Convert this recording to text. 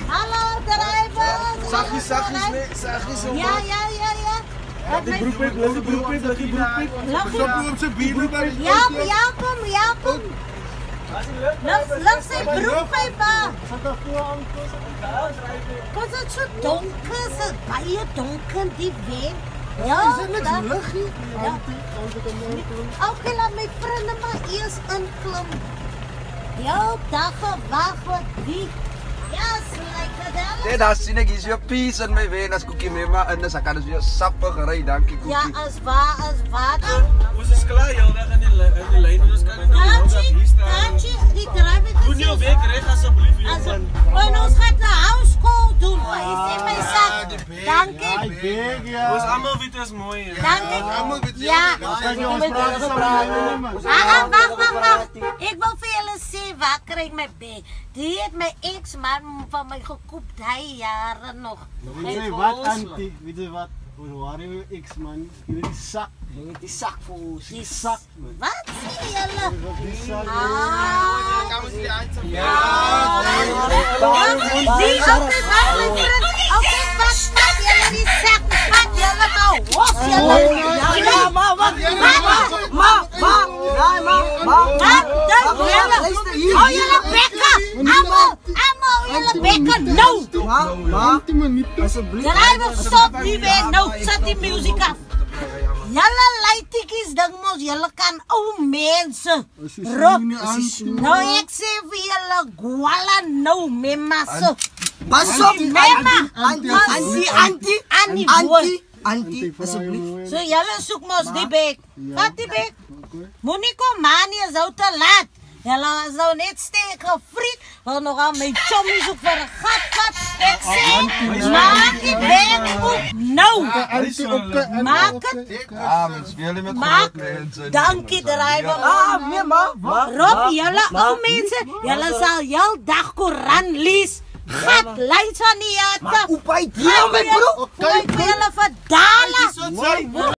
Hallo, driver. Sagjes, Ja. Die broekpijp, leg die broekpijp. Stop je op zijn bier bij. Ja, kom. Laat zijn broekpijp aan. Was het zo donker, zo baie donker die wind. Ja, is er niks luchtje? Oké, laat mijn vrienden maar eerst inklim. Ja, dag gewag wat die. Ja, Nee, daar sien ek hier peace in my wen as koekie mee maar in as ek kan dus weer sappig ry, dankie koekie. ja, as waar. Ons is klaar jou weg in die lyn. Ons kan Dankie, die driver Doen jou weg reg asseblief hier man. En ons gaat na house call doen. Hier sê my sak. Dankie. Ons almal weet is mooi. Dankie. Almal weet jy. Ja. Ons praat. Wag. Ek wil vir julle sê waar kry ek my bag? Die het my ex-man van my gekoop hy jare nog. Weet jy wat, Antie? Weet jy wat? Waar je ex-man? Je weet die zak. Die sak vir ons. Die zak, man. Wat sê julle? Die zak. Die altyd al my vriend. Okay, wat julle die sak? Wat julle nou? Wat julle? Ja, maar wat? Maar. Wat? Julle? Hou julle bekke. Almal julle bekke nou. Alsjeblieft. Driver, stop die weg nou. Zet die muziek af. Julle leitetjies ding mos, julle kan ou mense roep. Nou ek sê vir julle gwala nou memasse. Pas op, Mema. Antie, asseblief. So julle soek mos die bek. Wat die bek? Moenie kom man, jy is nou te laat. Julle is nou net steek gefriet. Wil nog aan my chommy soek vir 'n gat. Ek sê, maak die bek op nou. Maak het. Ja, mens speel met Maak. groot mense. Dankie driver. Nee, maar. Rob, julle ou mense, julle sal heel dag koran lees. Gat leid van die jare. Opai, die my bro. Kyk vir julle vir Dala.